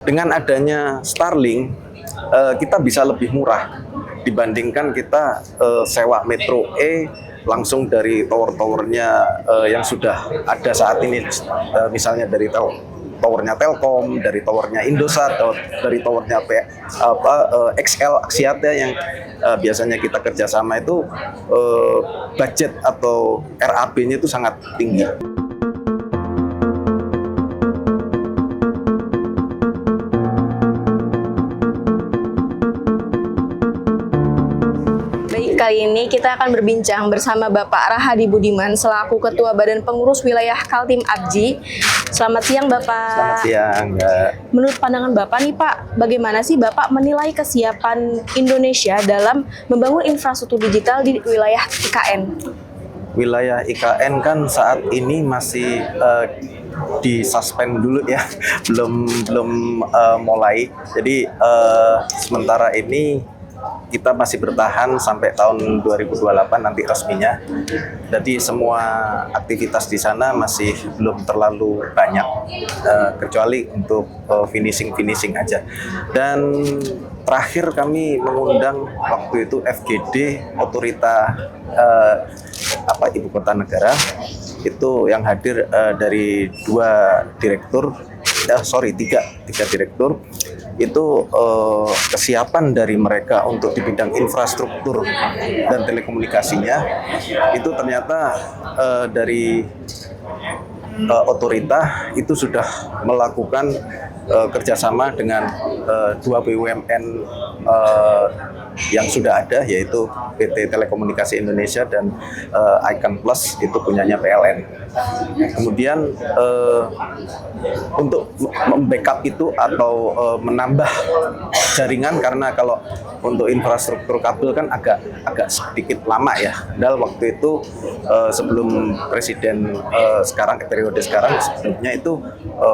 Dengan adanya Starlink, kita bisa lebih murah dibandingkan kita sewa Metro E langsung dari tower-towernya yang sudah ada saat ini, misalnya dari towernya Telkom, dari towernya Indosat, atau dari towernya XL Axiata yang biasanya kita kerjasama itu budget atau RAB-nya itu sangat tinggi. Kali ini kita akan berbincang bersama Bapak Rahadi Budiman selaku Ketua Badan Pengurus Wilayah Kaltim Abji. Selamat siang Bapak. Selamat siang Mbak. Menurut pandangan Bapak nih Pak, bagaimana sih Bapak menilai kesiapan Indonesia dalam membangun infrastruktur digital di wilayah IKN? Wilayah IKN kan saat ini masih disuspend dulu ya, belum mulai. Jadi sementara ini kita masih bertahan sampai tahun 2028 nanti resminya. Jadi semua aktivitas di sana masih belum terlalu banyak, kecuali untuk finishing aja. Dan terakhir kami mengundang waktu itu FGD, Otorita Ibu Kota Negara, itu yang hadir dari tiga direktur. Itu kesiapan dari mereka untuk di bidang infrastruktur dan telekomunikasinya itu ternyata dari otorita itu sudah melakukan kerjasama dengan dua BUMN yang sudah ada, yaitu PT Telekomunikasi Indonesia dan Icon Plus, itu punyanya PLN. Kemudian untuk membackup itu atau menambah jaringan, karena kalau untuk infrastruktur kabel kan agak sedikit lama ya. Dan waktu itu sebelum presiden periode sekarang sebelumnya itu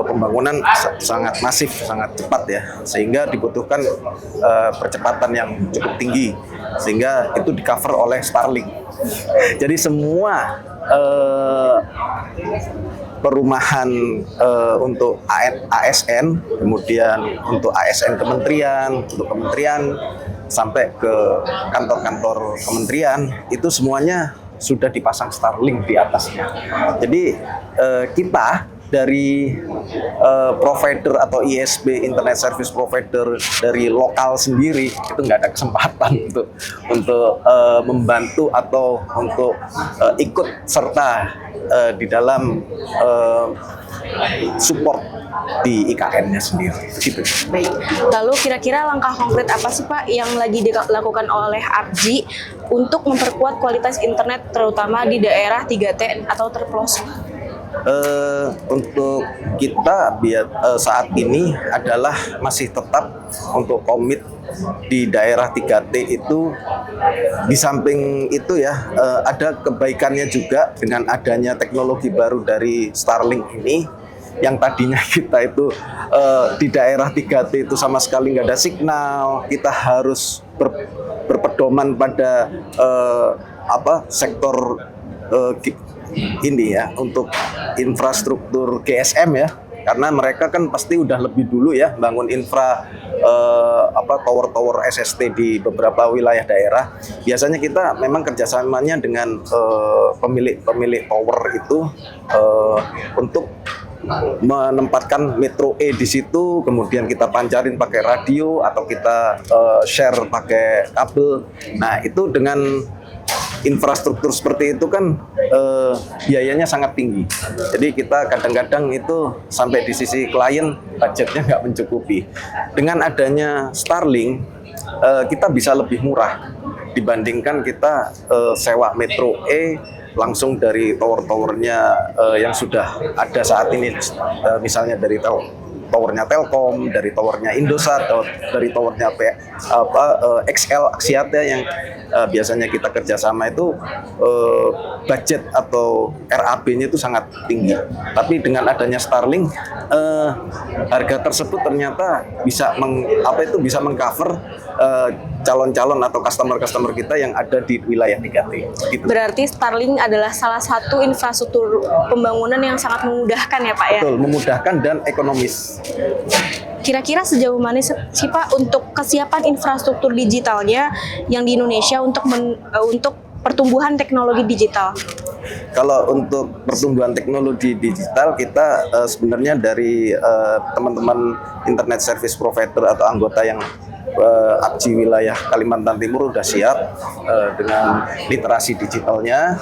pembangunan sangat masif, sangat cepat ya, sehingga dibutuhkan percepatan yang cukup tinggi, sehingga itu di-cover oleh Starlink. Jadi semua perumahan untuk ASN, kemudian untuk ASN kementerian, untuk kementerian sampai ke kantor-kantor kementerian, itu semuanya sudah dipasang Starlink di atasnya. Jadi kita dari provider atau ISP, internet service provider dari lokal sendiri itu nggak ada kesempatan untuk membantu atau untuk ikut serta di dalam support di IKN-nya sendiri. Gitu. Baik. Lalu kira-kira langkah konkret apa sih Pak yang lagi dilakukan oleh Abji untuk memperkuat kualitas internet terutama di daerah 3T atau terpelosok? Untuk kita saat ini adalah masih tetap untuk komit di daerah 3T itu. Di samping itu ya, ada kebaikannya juga dengan adanya teknologi baru dari Starlink ini, yang tadinya kita itu di daerah 3T itu sama sekali nggak ada signal, kita harus berpedoman pada sektor ini ya, untuk infrastruktur GSM ya, karena mereka kan pasti udah lebih dulu ya bangun tower-tower SST di beberapa wilayah daerah. Biasanya kita memang kerjasamanya dengan pemilik tower itu untuk menempatkan Metro E di situ, kemudian kita pancarin pakai radio atau kita share pakai kabel. Nah, itu dengan infrastruktur seperti itu kan biayanya sangat tinggi. Jadi kita kadang-kadang itu sampai di sisi klien budgetnya nggak mencukupi. Dengan adanya Starlink, kita bisa lebih murah dibandingkan kita sewa Metro E langsung dari tower-towernya yang sudah ada saat ini, misalnya dari towernya Telkom, dari towernya Indosat, atau dari towernya XL Axiata yang biasanya kita kerjasama itu budget atau RAB-nya itu sangat tinggi. Tapi dengan adanya Starlink, harga tersebut ternyata bisa bisa mengcover calon-calon atau customer kita yang ada di wilayah 3T. Gitu. Berarti Starlink adalah salah satu infrastruktur pembangunan yang sangat memudahkan ya Pak ya? Betul, memudahkan dan ekonomis. Kira-kira sejauh mana sih Pak untuk kesiapan infrastruktur digitalnya yang di Indonesia untuk pertumbuhan teknologi digital? Kalau untuk pertumbuhan teknologi digital, kita sebenarnya dari teman-teman internet service provider atau anggota yang APJI wilayah Kalimantan Timur sudah siap dengan literasi digitalnya.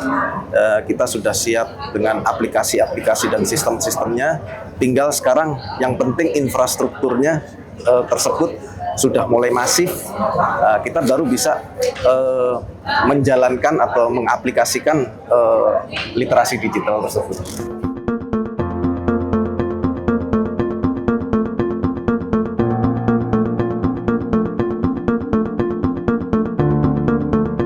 Kita sudah siap dengan aplikasi-aplikasi dan sistem-sistemnya. Tinggal sekarang yang penting infrastrukturnya tersebut sudah mulai masif. Kita baru bisa menjalankan atau mengaplikasikan literasi digital tersebut.